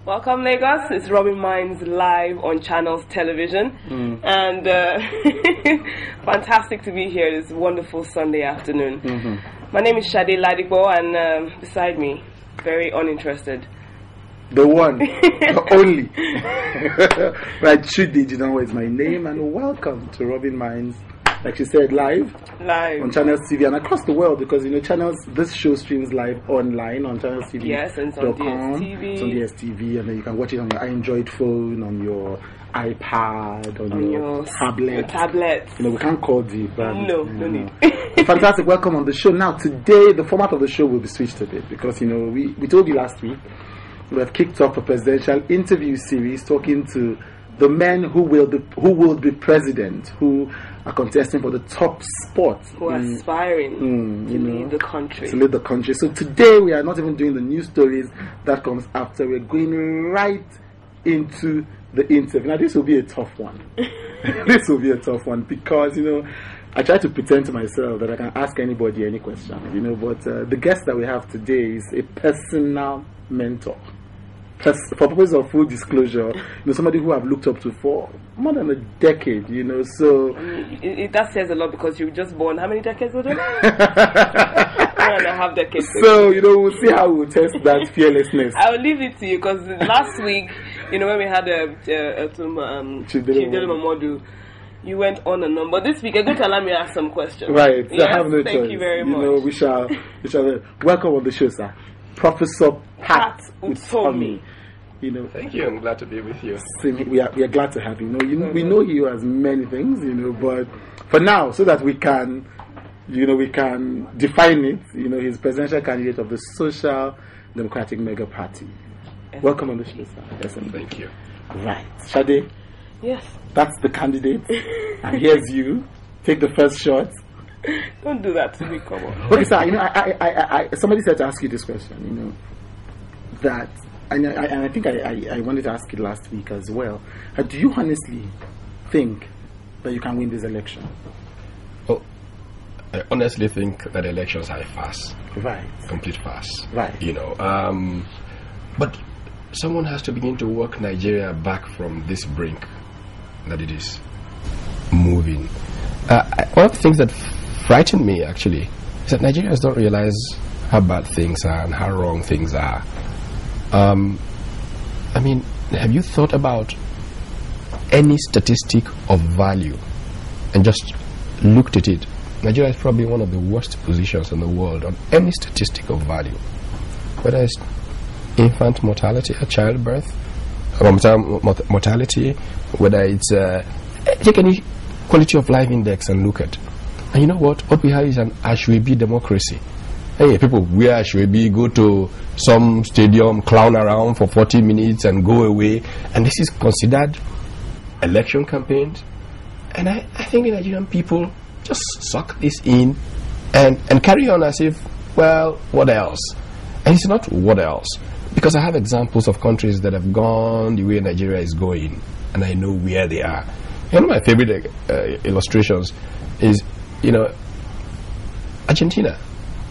Welcome, Lagos. It's Rubbin Minds live on Channels Television. And fantastic to be here this wonderful Sunday afternoon. My name is Shade Ladipo, and beside me, very uninterested. The one, the only. Right, Chudi Jidanwa is my name, and welcome to Rubbin Minds. Like she said, live on Channels TV and across the world, because Channels. This show streams live online on Channels TV. Yes, and it's on DSTV. It's on DSTV, and then you can watch it on your Android phone, on your iPad, on your tablet. We can't call the brand. No need. Fantastic. Welcome on the show. Now, today, the format of the show will be switched a bit because we told you last week we have kicked off a presidential interview series talking to the men who will be president, who are contesting for the top spot, who are aspiring to lead the country. To lead the country. So today we are not even doing the news stories that comes after. We're going right into the interview. Now this will be a tough one. This will be a tough one because I try to pretend to myself that I can ask anybody any question. But the guest that we have today is a personal mentor. For purposes of full disclosure, somebody who I've looked up to for more than a decade, so... that says a lot because you were just born, how many decades ago? 1.5 decades ago. So, we'll see how we'll test that fearlessness. I'll leave it to you because last week, when we had Chidele Mamodu, you went on and on. But this week, you're going to allow me to ask some questions. Right. Yes? I have no choice. Thank you very much. We shall welcome on the show, sir. Professor Pat Utomi. Thank you. I'm glad to be with you. We are glad to have you. We know you as many things, but for now, so that we can, we can define it. He's presidential candidate of the Social Democratic Mega Party. Welcome on the show, sir. Yes, thank you. Right, Shade. Yes. That's the candidate, and here's you. Take the first shot. Don't do that to me, come on. Okay, sir. I somebody said to ask you this question. That. And I think I wanted to ask it last week as well. Do you honestly think that you can win this election? Well, I honestly think that elections are a farce. Right. Complete farce. Right. But someone has to begin to work Nigeria back from this brink that it is moving. One of the things that frightened me, actually, is that Nigerians don't realize how bad things are and how wrong things are. Have you thought about any statistic of value and just looked at it? Nigeria is probably one of the worst positions in the world on any statistic of value, whether it's infant mortality at childbirth, mortality, whether it's take any quality of life index and look at. And you know what we have is an Ashwebi democracy. Hey, people wear Ashwebi, go to some stadium, clown around for 40 minutes and go away. And this is considered election campaigns. And I think the Nigerian people just suck this in and carry on as if, well, what else? And it's not what else. Because I have examples of countries that have gone the way Nigeria is going. And I know where they are. One of my favorite illustrations is, Argentina.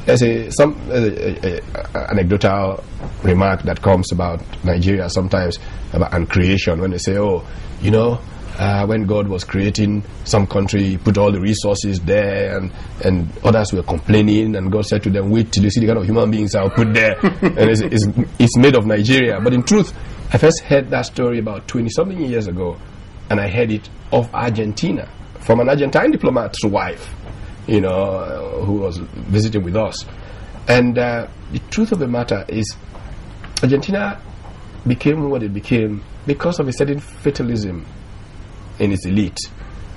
There's some anecdotal remark that comes about Nigeria sometimes and creation when they say, when God was creating some country, he put all the resources there and others were complaining, and God said to them, wait till you see the kind of human beings I'll put there. And it's made of Nigeria. But in truth, I first heard that story about 20-something years ago, and I heard it of Argentina from an Argentine diplomat's wife, who was visiting with us. And the truth of the matter is Argentina became what it became because of a certain fatalism in its elite,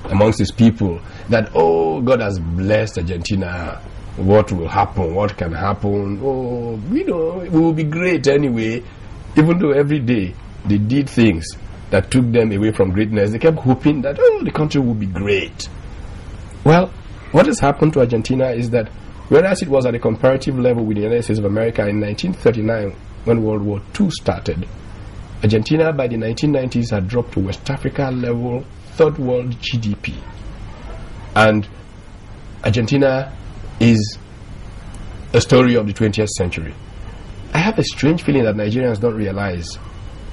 amongst its people, that, God has blessed Argentina. What will happen? What can happen? We will be great anyway. Even though every day they did things that took them away from greatness, they kept hoping that, the country will be great. Well, what has happened to Argentina is that whereas it was at a comparative level with the United States of America in 1939 when World War II started, Argentina by the 1990s had dropped to West Africa level third world GDP. And Argentina is a story of the 20th century. I have a strange feeling that Nigerians don't realize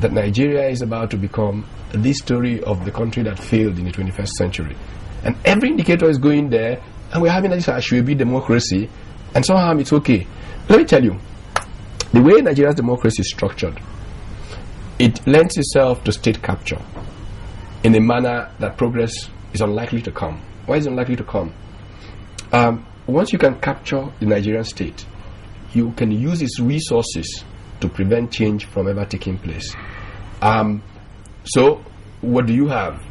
that Nigeria is about to become the story of the country that failed in the 21st century. And every indicator is going there, and we're having this Ashwebi democracy, and somehow it's okay. Let me tell you, the way Nigeria's democracy is structured, it lends itself to state capture in a manner that progress is unlikely to come. Why is it unlikely to come? Once you can capture the Nigerian state, you can use its resources to prevent change from ever taking place. So, what do you have?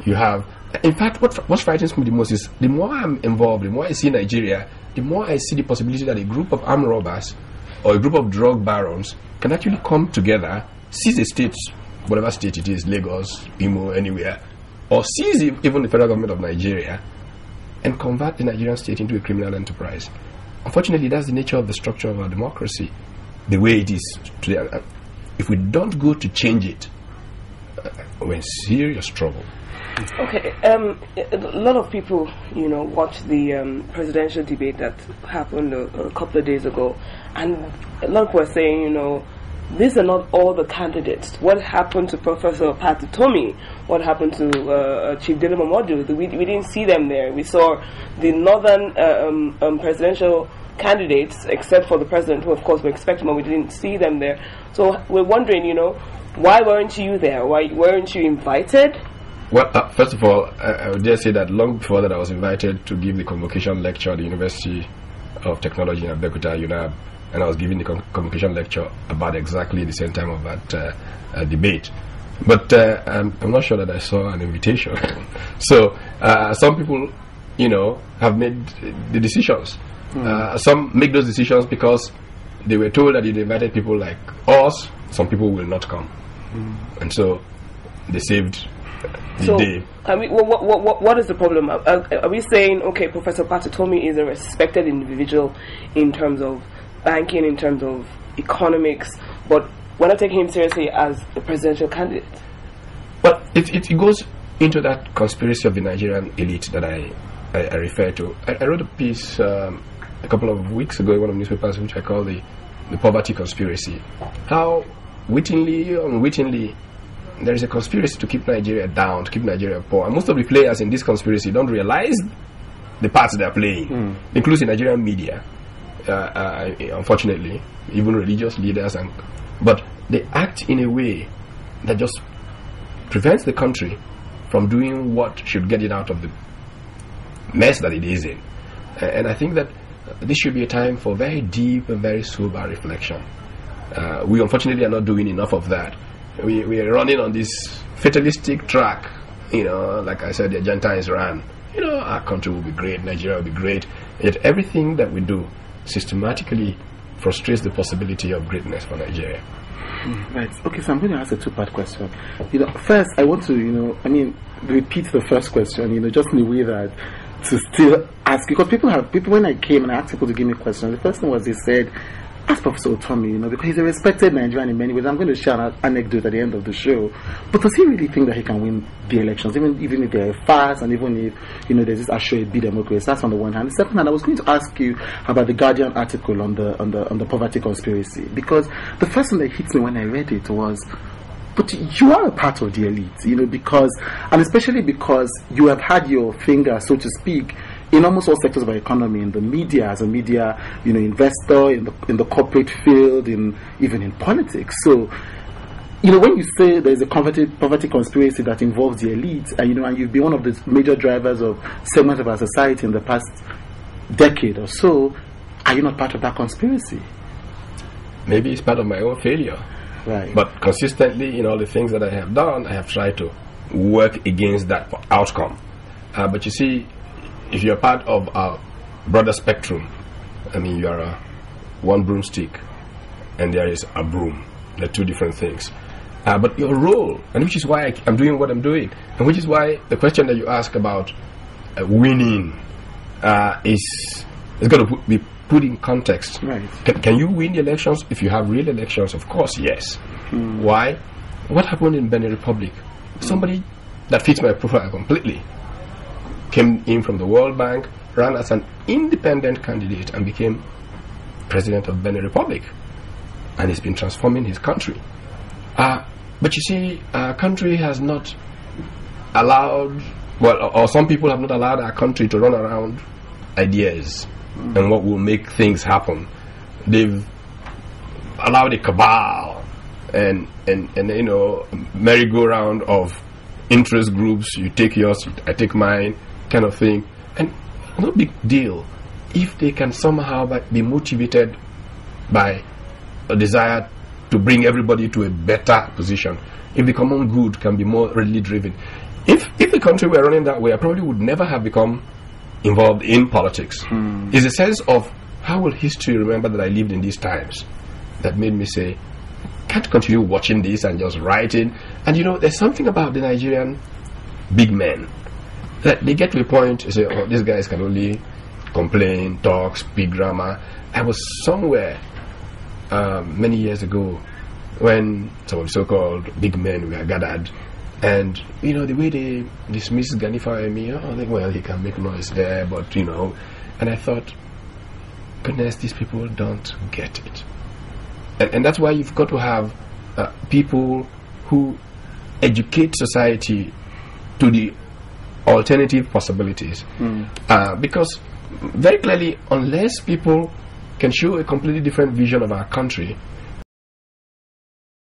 You have, in fact, what frightens me the most is the more I'm involved, the more I see Nigeria, the more I see the possibility that a group of armed robbers or a group of drug barons can actually come together, seize a state, whatever state it is, Lagos, Imo, anywhere, or seize even the federal government of Nigeria and convert the Nigerian state into a criminal enterprise. Unfortunately, that's the nature of the structure of our democracy, the way it is today. If we don't go to change it, we're in serious trouble. Okay, a lot of people, watched the presidential debate that happened a couple of days ago, and a lot of people are saying, these are not all the candidates. What happened to Professor Utomi? What happened to Chief Dele Momodu? We didn't see them there. We saw the northern presidential candidates, except for the president, who of course we expected, but we didn't see them there. So we're wondering, why weren't you there? Why weren't you invited? Well, first of all, I would just say that long before that I was invited to give the convocation lecture at the University of Technology in Abeokuta, UNAB, and I was giving the convocation lecture about exactly the same time of that debate. But I'm not sure that I saw an invitation. So some people, have made the decisions. Some make those decisions because they were told that if they invited people like us, some people will not come. And so they saved the day. What is the problem? Are we saying, okay, Professor Utomi is a respected individual in terms of banking, in terms of economics, but we're not taking him seriously as a presidential candidate? But it goes into that conspiracy of the Nigerian elite that I refer to. I wrote a piece a couple of weeks ago in one of the newspapers which I call the poverty conspiracy. How wittingly or unwittingly there is a conspiracy to keep Nigeria down, to keep Nigeria poor. And most of the players in this conspiracy don't realize the parts they are playing, including the Nigerian media, unfortunately, even religious leaders. But they act in a way that just prevents the country from doing what should get it out of the mess that it is in. And I think that this should be a time for very deep and very sober reflection. We unfortunately are not doing enough of that. We are running on this fatalistic track, like I said, the Argentines ran. Our country will be great, Nigeria will be great. Yet everything that we do systematically frustrates the possibility of greatness for Nigeria. Right. Okay, so I'm going to ask a two-part question. First, I want to, repeat the first question, just in a way that to still ask, because people when I came and I asked people to give me questions, the first thing was they said, ask Professor Utomi, because he's a respected Nigerian in many ways. I'm going to share an anecdote at the end of the show. But does he really think that he can win the elections, even if they're fast, and even if there's this Ashwebi democracy? That's on the one hand. The second hand, I was going to ask you about the Guardian article on the poverty conspiracy, because the first thing that hit me when I read it was, but you are a part of the elite, because, and especially because you have had your finger, so to speak, in almost all sectors of our economy, in the media, as a media, investor, in the corporate field, even in politics. So, when you say there's a poverty conspiracy that involves the elite, and you've been one of the major drivers of segments of our society in the past decade or so, are you not part of that conspiracy? Maybe it's part of my own failure. Right. But consistently, in all the things that I have done, I have tried to work against that outcome. But you see, if you're part of a broader spectrum, you are one broomstick and there is a broom. They're two different things. But your role, and which is why I'm doing what I'm doing, and which is why the question that you ask about winning is going to be put in context. Right. Can you win the elections? If you have real elections, of course, yes. Why? What happened in Benin Republic? Somebody that fits my profile completely came in from the World Bank, ran as an independent candidate and became president of Benin Republic, and he's been transforming his country. But you see, our country has not allowed, well, or some people have not allowed our country to run around ideas and what will make things happen. They've allowed a cabal and you know, merry-go-round of interest groups. You take yours, I take mine, kind of thing. And no big deal if they can somehow be motivated by a desire to bring everybody to a better position. If the common good can be more readily driven. If the country were running that way, I probably would never have become involved in politics. It's a sense of how will history remember that I lived in these times that made me say, can't continue watching this and just writing. And you know, there's something about the Nigerian big men that they get to a point to say, oh, these guys can only complain, talk, speak grammar. I was somewhere many years ago when some of the so-called big men were gathered, and you know, the way they dismissed Ganifa and me, I think, well, he can make noise there, but you know, and I thought, goodness, these people don't get it. And that's why you've got to have people who educate society to the alternative possibilities. Because very clearly, unless people can show a completely different vision of our country,